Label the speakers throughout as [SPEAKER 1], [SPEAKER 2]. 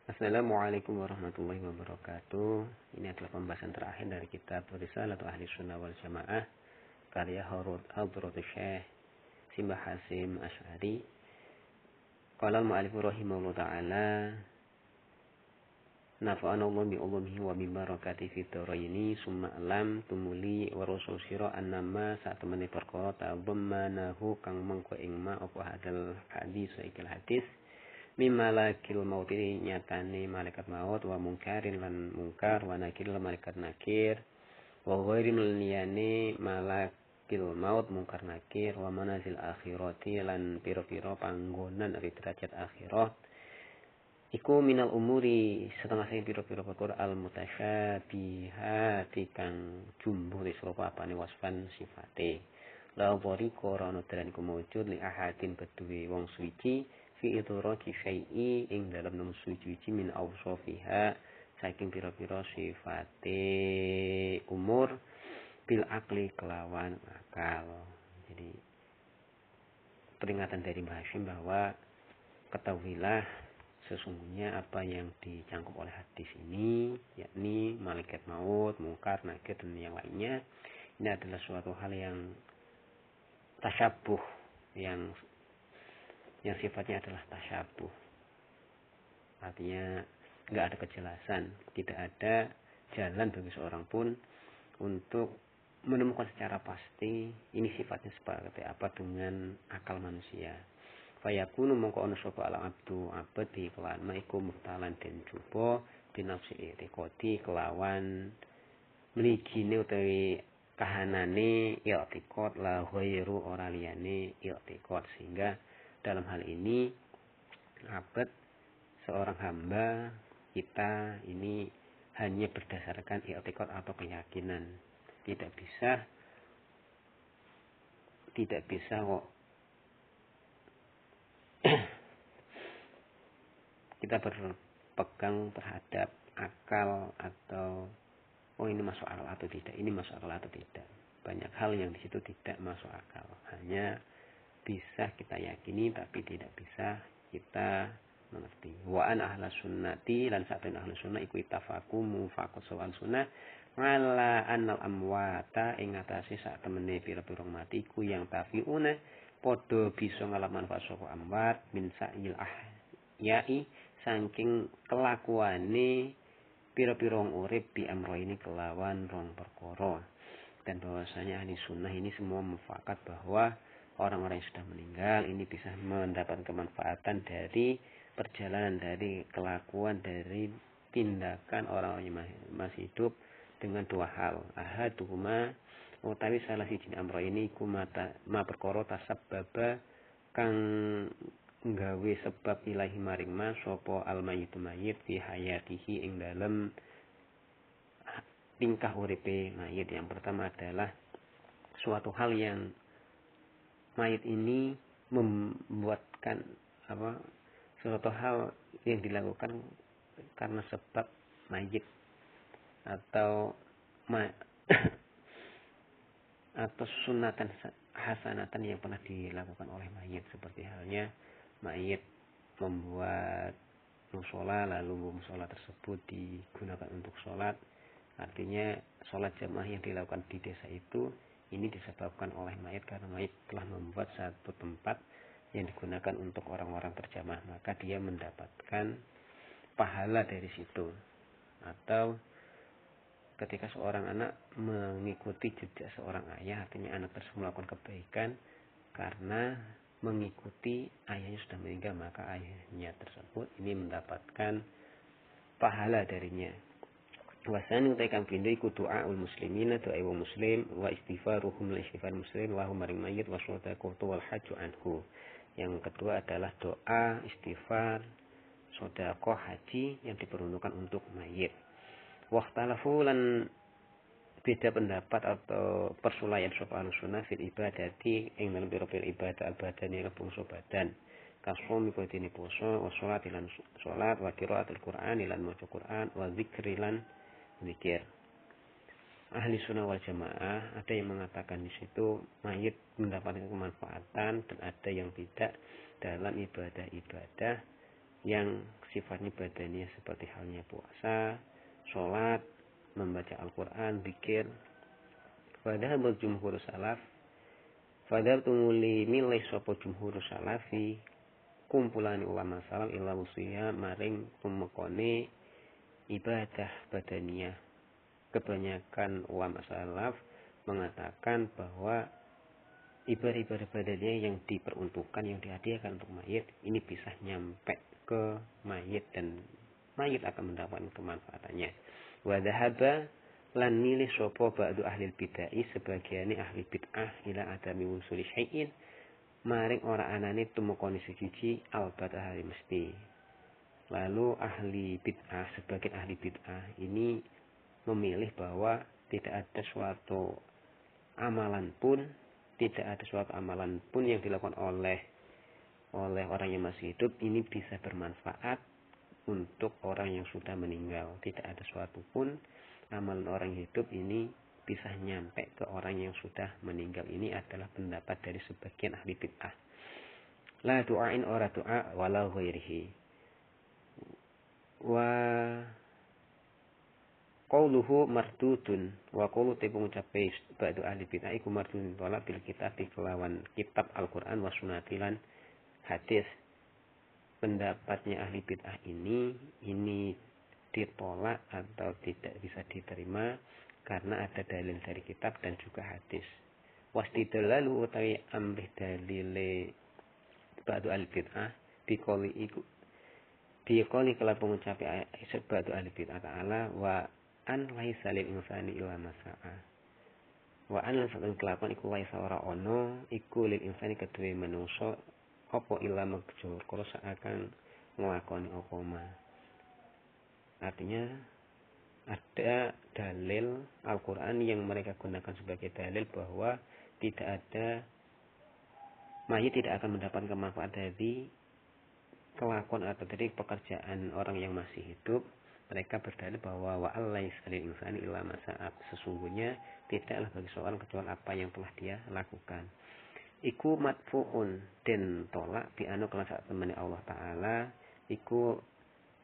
[SPEAKER 1] Assalamualaikum warahmatullahi wabarakatuh. Ini adalah pembahasan terakhir dari kitab Risalatu Ahli Sunnah wal Jamaah karya Hadratus Syekh Simbah Hasim Asy'ari. Qala al-mu'allif rahimahullah ta'ala nafa'ana Allah bi ulumihi wa bi barakati fi dharaini summa alam tumuli wa rasul sira annama satemene perkara tabammanahu kang mengko ing ma apa hadal hadis ikil hadis mimalakil mauti nyatane malaikat maut wa mungkarin lan mungkar wa nakir lan malaikat nakir wa ghairin liyane malakil maut mungkar nakir wa manazil akhirati lan pira-pira panggonan ri derajat akhirat iku minal umuri setengah sing pira-pira perkara al mutasyabihati kang jumbuh sapa apane wasfan sifate la bari korona dalan iku mujud li ahadin beduwe wong suci fi idraki syai'i ing dalam nom suci min awsafiha saking pira-pira sifate umur bil akli kelawan akal. Jadi peringatan dari Mbah Hasyim bahwa ketahuilah sesungguhnya apa yang dicangkup oleh hadis ini, yakni malaikat maut, mungkar, nakir dan yang lainnya, ini adalah suatu hal yang tasyabuh, yang sifatnya adalah tasyabuh. Artinya nggak ada kejelasan, tidak ada jalan bagi seorang pun untuk menemukan secara pasti ini sifatnya seperti apa dengan akal manusia. Fayakunu mongko ana sapa al abdu abad bi kelawan maiku muktalan den coba binafsi itikadi kelawan mligine utawi kahanane i'tiqad la ghairu ora liyane i'tiqad, sehingga dalam hal ini abad seorang hamba kita ini hanya berdasarkan i'tiqad atau keyakinan, tidak bisa kok kita berpegang terhadap akal atau ini masuk akal atau tidak, ini masuk akal atau tidak. Banyak hal yang di situ tidak masuk akal. Hanya bisa kita yakini tapi tidak bisa kita mengerti. Wa an ahlas sunnati lan satun ahlus sunnah iku ittafaqu mufaqus soal sunnah ala annal amwata ing atase sak temene pira-pira mati ku yang tafiuna padha bisa ngalaman fasoko amwat min sa'il ahyai saking kelakuane pira-pira wong urip bi amro ini kelawan rong perkara. Dan bahwasanya ahli sunnah ini semua mufakat bahwa orang-orang yang sudah meninggal ini bisa mendapat kemanfaatan dari perjalanan, dari kelakuan, dari tindakan orang-orang yang masih hidup dengan dua hal. Ahaduhuma utawi salah siji amro ini iku ma perkara tasabbaba kang nggawe sebab ilahi maring ma sapa al mayyitu mayyit fi hayatihi ing dalem tingkah uripe mayit. Yang pertama adalah suatu hal yang mayit ini membuatkan suatu hal yang dilakukan karena sebab mayit atau atau sunatan hasanatan yang pernah dilakukan oleh mayit, seperti halnya mayit membuat musola lalu musola tersebut digunakan untuk sholat. Artinya sholat jamaah yang dilakukan di desa itu ini disebabkan oleh mayit karena mayit telah membuat satu tempat yang digunakan untuk orang-orang berjamaah, maka dia mendapatkan pahala dari situ. Atau ketika seorang anak mengikuti jejak seorang ayah, artinya anak tersebut melakukan kebaikan karena mengikuti ayahnya sudah meninggal, maka ayahnya tersebut ini mendapatkan pahala darinya. Wasani utai kang pindo iku doaul muslimina doa wong muslim wa istighfaruhum la istighfar muslim wa hum maring mayyit wa shadaqatu wal hajju anhu. Yang kedua adalah doa istighfar sedekah haji yang diperuntukkan untuk mayit. Waqtalafu lan beda pendapat atau persulayan sapa sunnah fil ibadati ing dalem pira-pira ibadah al-badani bangsa badan. Kasum iku dene poso, wa salat lan salat, wa qiraatul Qur'an lan maca Qur'an, wa zikri lan zikir. Ahli sunnah wal jamaah ada yang mengatakan di situ mayit mendapatkan kemanfaatan dan ada yang tidak dalam ibadah-ibadah yang sifatnya badaniah seperti halnya puasa, sholat, membaca Al-Quran, zikir. Padahal jumhur salaf, padahal tumuli milih sapa jumhur salafi, kumpulan ulama salaf illa usia maring tumekone ibadah badaniah. Kebanyakan ulama salaf mengatakan bahwa ibadah-ibadah badaniah yang diperuntukkan, yang dihadiahkan untuk mayit, ini bisa nyampe ke mayit dan mayit akan mendapatkan kemanfaatannya. Wa dhahaba lan milih sapa ba'du ahli bid'ah, sebagian ahli bid'ah ila adami wusuli syai'in maring ora anane tumekone siji albatah mesti. Lalu ahli bid'ah, sebagian ahli bid'ah ini memilih bahwa tidak ada suatu amalan pun, yang dilakukan oleh orang yang masih hidup ini bisa bermanfaat untuk orang yang sudah meninggal. Tidak ada suatu pun amalan orang hidup ini bisa nyampe ke orang yang sudah meninggal. Ini adalah pendapat dari sebagian ahli bid'ah. La du'ain ora du'a wala ghairihi. Wa qauluhu mardudun, wa qaulu te pengucape ba'du ahli bid'ah iku mardudun tolak bil kitab kelawan kitab Al-Qur'an wa sunatilan hadis. Pendapatnya ahli bid'ah ini ditolak atau tidak bisa diterima karena ada dalil dari kitab dan juga hadis. Wastidlalu utawi amrih dalile ba'du ahli bid'ah biqoli kala pengucape ba'du ahli bid'ah ta'ala wa an laisa lil insani illa ma sa'a. Wa an lan satun kelakuan iku laisa ora ono iku lil insani kedue manungsa apa illa makjur kalau seakan ngelakoni apa ma. Artinya ada dalil Al-Quran yang mereka gunakan sebagai dalil bahwa mayit tidak akan mendapatkan manfaat dari kelakuan atau dari pekerjaan orang yang masih hidup. Mereka berdalil bahwa wa laisa lil insani illa ma sa'a, sesungguhnya tidaklah bagi seorang kecuali apa yang telah dia lakukan. Iku matfu'un den tolak bi anu kelan sak temene Allah taala iku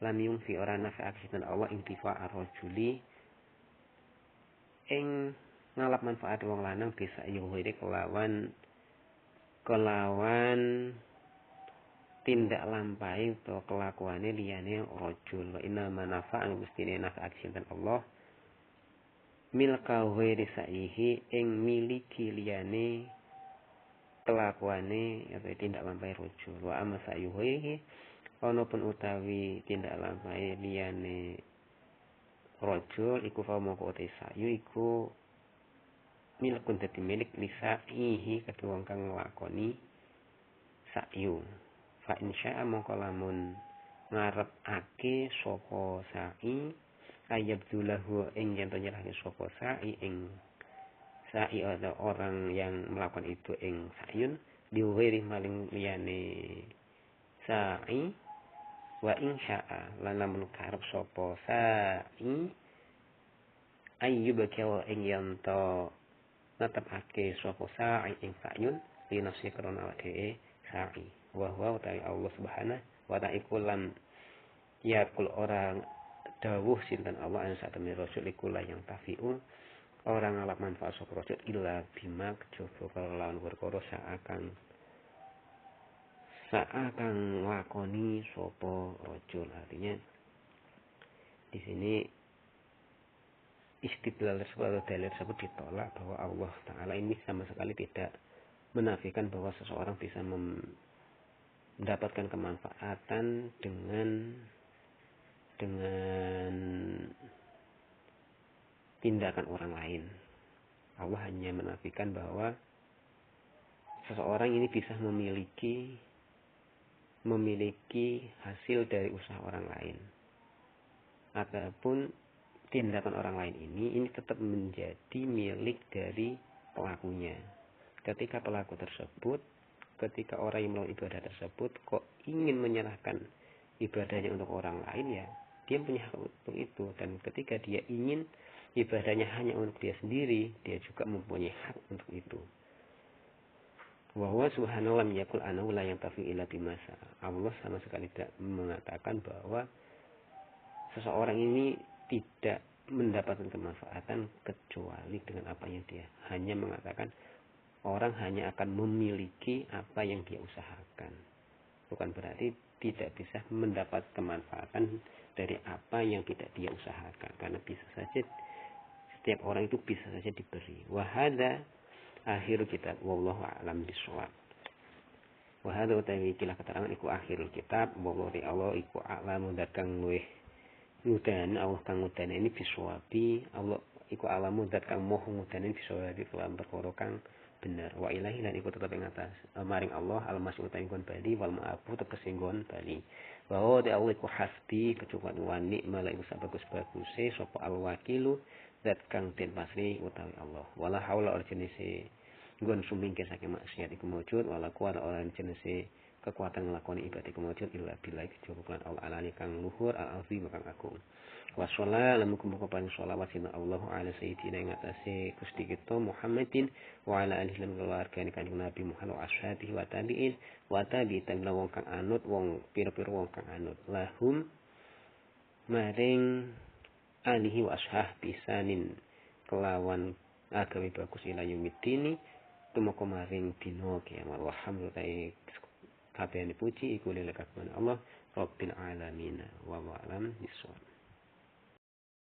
[SPEAKER 1] lam yungfi ora nafa'at sinten Allah intifa ar-rajuli ing ngalap manfaat wong lanang bisa yuhiri kelawan tindak lampai atau kelakuane liyane rajul. Wa inna manafa'an mestine nafa'at sinten Allah milka ghairi sa'ihi ing miliki liyane kelakuane atau tindak lampai rojul. Wa amma sayuhi ana pun utawi tindak lampai liyane rojul iku fa moko te sayu iku milkun dadi milik lisaihi kedua wong kang nglakoni sayu. Fa insya'a moko lamun ngarepake sapa sa'i ayabdulahu ing yen nyerahke sapa sa'i ing sa'i ada orang yang melakukan itu ing sa'yun diwiri maling liyane sa'i wa insya'a lan lamun karep sapa sa'i ayyub kawa ing yanto netepake sapa sa'i ing sa'yun li nafsi krana awake sa'i wa huwa ta'ala Allah subhanahu wa ta'ala ikulan yakul orang dawuh sinten Allah an satemene rasul ikulah yang tafi'u orang ngalap manfaat sapa rajul illa bima kejaba kelawan perkara seakan lakoni sapa rajul. Artinya di sini istidlal atau dalil tersebut ditolak bahwa Allah taala ini sama sekali tidak menafikan bahwa seseorang bisa mendapatkan kemanfaatan dengan tindakan orang lain. Allah hanya menafikan bahwa seseorang ini bisa memiliki hasil dari usaha orang lain. Adapun tindakan orang lain ini tetap menjadi milik dari pelakunya. Ketika orang yang melakukan ibadah tersebut kok ingin menyerahkan ibadahnya untuk orang lain, ya dia punya hak untuk itu. Dan ketika dia ingin ibadahnya hanya untuk dia sendiri, dia juga mempunyai hak untuk itu. Wa huwa subhanahu lam yakul anahu la yantafi illa bimasa. Allah sama sekali tidak mengatakan bahwa seseorang ini tidak mendapatkan kemanfaatan kecuali dengan apa yang dia. Hanya mengatakan orang hanya akan memiliki apa yang dia usahakan. Bukan berarti tidak bisa mendapat kemanfaatan dari apa yang tidak dia usahakan. Karena bisa saja setiap orang itu bisa saja diberi. Wahada akhir kitab wallahu a'lam bishawab. Wahada utawi ikilah keterangan iku akhirul kitab wallahu Allah iku a'lamu dat kang luweh ngudane Allah kang ngudane ini biswabi Allah iku alamu dat kang moh ngudane biswabi kelan perkara kang bener wa ilahi lan iku tetep ing atas maring Allah al-mas'ul ing bali wal ma'afu tegese nggon bali wa de Allah iku hasbi kecukupan wani malah iku sabagus-baguse sapa al-wakilu dat kang den pasri utawi Allah wala haula ora jenise nggon sumingkir saking maksiat iku maujud wala kuwata ora jenise kekuatan ngelakoni ibadah iku maujud illa billah kecukupan Allah alani kang luhur al-azim kang agung wa sholal muga-muga paring sholawat sina Allah ala sayyidina ing atase Gusti kita Muhammadin wa ala alihi lan keluargane kanjeng Nabi Muhammad wa ashabihi wa tabi'in wa tabi'in wong kang anut wong pira-pira wong kang anut lahum maring alihi wa ashab bisanin kelawan agawe bagus ila yumiddini tumeka maring dina kiamat walhamdulillah kabehane puji iku lillah kabehane Allah Rabbil alamin wa a'lam bissawab.